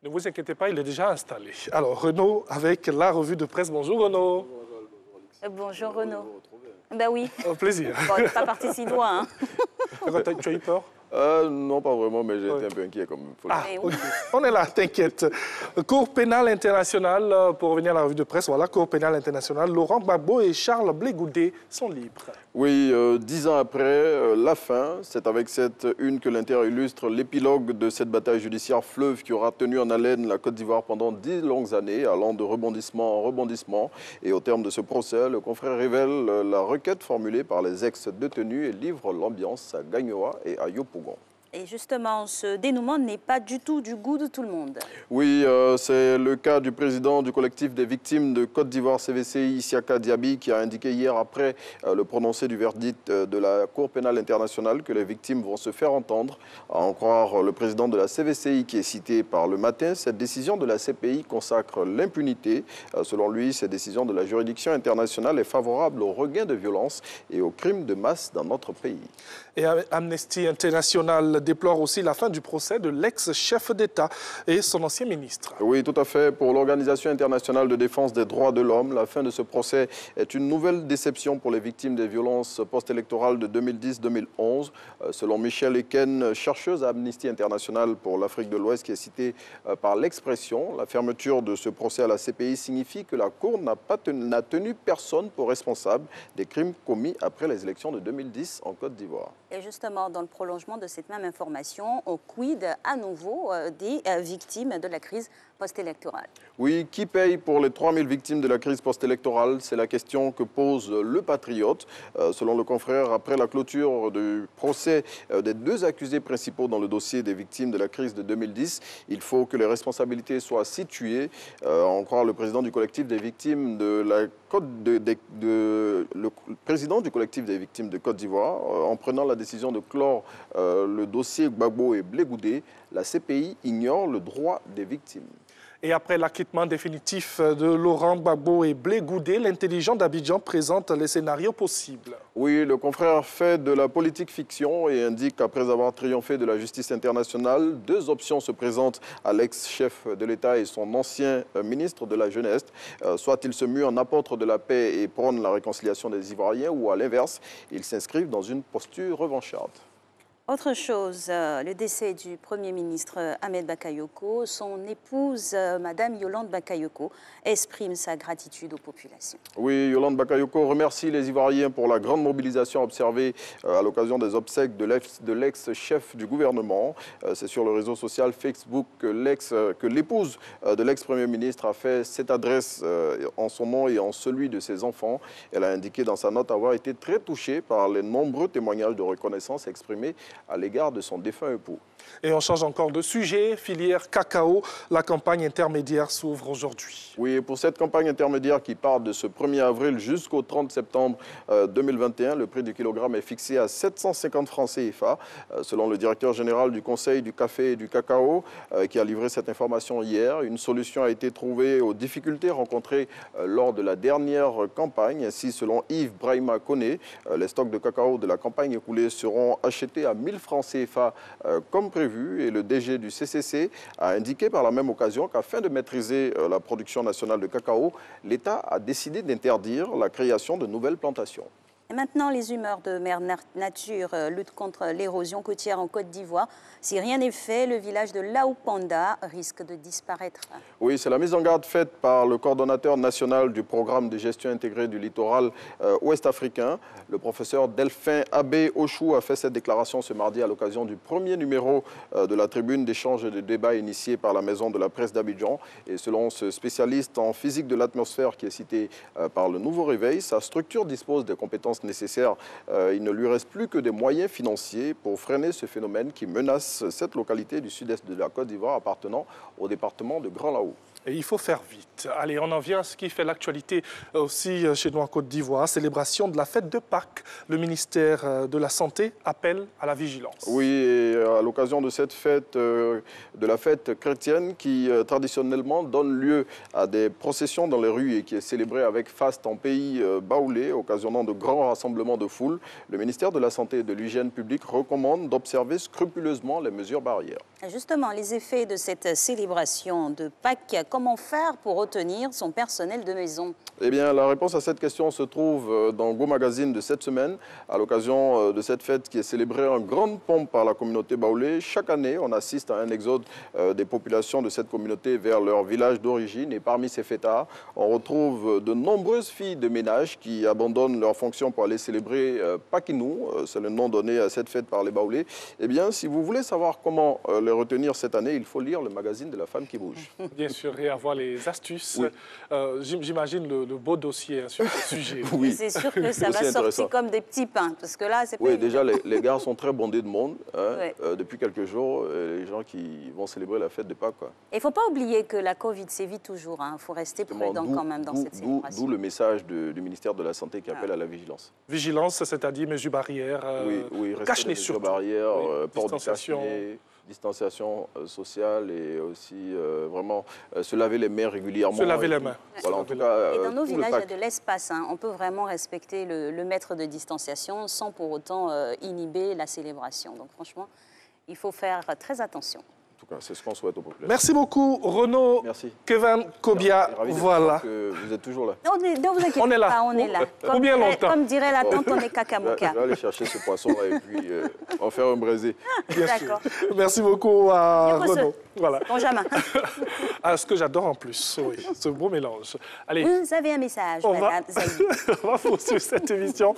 Ne vous inquiétez pas, il est déjà installé. Alors, Renaud, avec la revue de presse. Bonjour, Renaud. Bonjour, Renaud. Ben oui. Au plaisir. Bon, on n'est pas parti si loin. Hein. Tu as eu peur? Non, pas vraiment, mais j'ai été un peu inquiet comme il faut le dire. Ah, ok. On est là, t'inquiète. Cour pénale internationale, pour revenir à la revue de presse, voilà, Cour pénale internationale, Laurent Gbagbo et Charles Blé Goudé sont libres. Oui, 10 ans après la fin, c'est avec cette une que l'Inter illustre l'épilogue de cette bataille judiciaire fleuve qui aura tenu en haleine la Côte d'Ivoire pendant 10 longues années, allant de rebondissement en rebondissement. Et au terme de ce procès, le confrère révèle la requête formulée par les ex-détenus et livre l'ambiance à Gagnoa et à Yopougon. Et justement, ce dénouement n'est pas du tout du goût de tout le monde. Oui, c'est le cas du président du collectif des victimes de Côte d'Ivoire CVCI, Isiaka Diaby, qui a indiqué hier après le prononcé du verdict de la Cour pénale internationale que les victimes vont se faire entendre. À en croire le président de la CVCI qui est cité par Le Matin, cette décision de la CPI consacre l'impunité. Selon lui, cette décision de la juridiction internationale est favorable au regain de violence et aux crimes de masse dans notre pays. Et Amnesty International déplore aussi la fin du procès de l'ex-chef d'État et son ancien ministre. Oui, tout à fait. Pour l'Organisation internationale de défense des droits de l'homme, la fin de ce procès est une nouvelle déception pour les victimes des violences post-électorales de 2010-2011. Selon Michelle Eken, chercheuse à Amnesty International pour l'Afrique de l'Ouest, qui est citée par l'expression, la fermeture de ce procès à la CPI signifie que la Cour n'a tenu personne pour responsable des crimes commis après les élections de 2010 en Côte d'Ivoire. Et justement, dans le prolongement de cette même information, on quid à nouveau des victimes de la crise post-électorale. Oui, qui paye pour les 3000 victimes de la crise post-électorale? C'est la question que pose le Patriote. Selon le confrère, après la clôture du procès des deux accusés principaux dans le dossier des victimes de la crise de 2010, il faut que les responsabilités soient situées. En croire le président du collectif des victimes de la le président du collectif des victimes de Côte d'Ivoire, en prenant la décision de clore le dossier Gbagbo et Blé Goudé, la CPI ignore le droit des victimes. Et après l'acquittement définitif de Laurent Gbagbo et Blé Goudé, l'intelligent d'Abidjan présente les scénarios possibles. Oui, le confrère fait de la politique fiction et indique qu'après avoir triomphé de la justice internationale, deux options se présentent à l'ex-chef de l'État et son ancien ministre de la Jeunesse. Soit il se mue en apôtre de la paix et prône la réconciliation des Ivoiriens, ou à l'inverse, il s'inscrivent dans une posture revancharde. Autre chose, le décès du Premier ministre Ahmed Bakayoko, son épouse, Madame Yolande Bakayoko, exprime sa gratitude aux populations. Oui, Yolande Bakayoko remercie les Ivoiriens pour la grande mobilisation observée à l'occasion des obsèques de l'ex-chef du gouvernement. C'est sur le réseau social Facebook que l'épouse de l'ex-premier ministre a fait cette adresse en son nom et en celui de ses enfants. Elle a indiqué dans sa note avoir été très touchée par les nombreux témoignages de reconnaissance exprimés à l'égard de son défunt époux. Et on change encore de sujet, filière cacao, la campagne intermédiaire s'ouvre aujourd'hui. Oui, et pour cette campagne intermédiaire qui part de ce 1er avril jusqu'au 30 septembre 2021, le prix du kilogramme est fixé à 750 francs CFA. Selon le directeur général du Conseil du café et du cacao, qui a livré cette information hier, une solution a été trouvée aux difficultés rencontrées lors de la dernière campagne. Ainsi, selon Yves Brahima Koné, les stocks de cacao de la campagne écoulée seront achetés à 1000 francs CFA comme prévu, et le DG du CCC a indiqué par la même occasion qu'afin de maîtriser la production nationale de cacao, l'État a décidé d'interdire la création de nouvelles plantations. Et maintenant, les humeurs de Mère Nature luttent contre l'érosion côtière en Côte d'Ivoire. Si rien n'est fait, le village de Laopanda risque de disparaître. Oui, c'est la mise en garde faite par le coordonnateur national du programme de gestion intégrée du littoral ouest africain. Le professeur Delphin Abbé Ochou a fait cette déclaration ce mardi à l'occasion du premier numéro de la tribune d'échange et de débat initiée par la Maison de la Presse d'Abidjan. Et selon ce spécialiste en physique de l'atmosphère qui est cité par le Nouveau Réveil, sa structure dispose des compétences nécessaires. Il ne lui reste plus que des moyens financiers pour freiner ce phénomène qui menace cette localité du sud-est de la Côte d'Ivoire appartenant au département de Grand Laou. Et il faut faire vite. Allez, on en vient à ce qui fait l'actualité aussi chez nous en Côte d'Ivoire. Célébration de la fête de Pâques. Le ministère de la Santé appelle à la vigilance. Oui, et à l'occasion de cette fête, de la fête chrétienne qui traditionnellement donne lieu à des processions dans les rues et qui est célébrée avec faste en pays baoulé, occasionnant de grands rassemblements de foule, le ministère de la Santé et de l'Hygiène publique recommande d'observer scrupuleusement les mesures barrières. Justement, les effets de cette célébration de Pâques, comment faire pour retenir son personnel de maison? Eh bien, la réponse à cette question se trouve dans Go Magazine de cette semaine, à l'occasion de cette fête qui est célébrée en grande pompe par la communauté baoulé. Chaque année, on assiste à un exode des populations de cette communauté vers leur village d'origine. Et parmi ces fêtards, on retrouve de nombreuses filles de ménage qui abandonnent leurs fonctions pour aller célébrer Pakinou, c'est le nom donné à cette fête par les baoulés. Eh bien, si vous voulez savoir comment les retenir cette année, il faut lire le magazine de la femme qui bouge. Bien sûr, et avoir les astuces. Oui. J'imagine le beau dossier sur ce sujet. Oui. C'est sûr que ça va sortir comme des petits pains, parce que là, c'est pas Oui, évident. déjà, les gares sont très bondées de monde. Hein, Ouais. Depuis quelques jours, les gens qui vont célébrer la fête de Pâques. Quoi. Il ne faut pas oublier que la Covid sévit toujours. Il faut rester prudent quand même dans cette célébration. D'où le message du ministère de la Santé qui appelle à la vigilance. Vigilance, c'est-à-dire mesures barrières, Oui, respect cache-nez des mesures surtout. barrières, Oui, port du distanciation. cache-nez, distanciation sociale et aussi vraiment se laver les mains régulièrement. Se laver les mains. Voilà, en Se tout laver cas, Et dans nos tout le villages, il y a Pâques. de l'espace. On peut vraiment respecter le mètre de distanciation sans pour autant inhiber la célébration. Donc franchement, il faut faire très attention. En tout cas, c'est ce qu'on souhaite aux populations. Merci beaucoup, Renaud, Merci. Kevin, Kobia. Ravi de Voilà. voir que vous êtes toujours là. Ne vous inquiétez On est là. pas, on est là. Pour bien longtemps. Comme dirait la tante, on est Je cacamoca. vais aller chercher ce poisson-là et puis en faire un braisé. Bien sûr. D'accord. Merci beaucoup à Bien, Renaud. Voilà. Benjamin, Ah, ce que j'adore en plus, oui, ce beau mélange. Allez, vous avez un message, on va, madame Zaïd. on va poursuivre cette émission.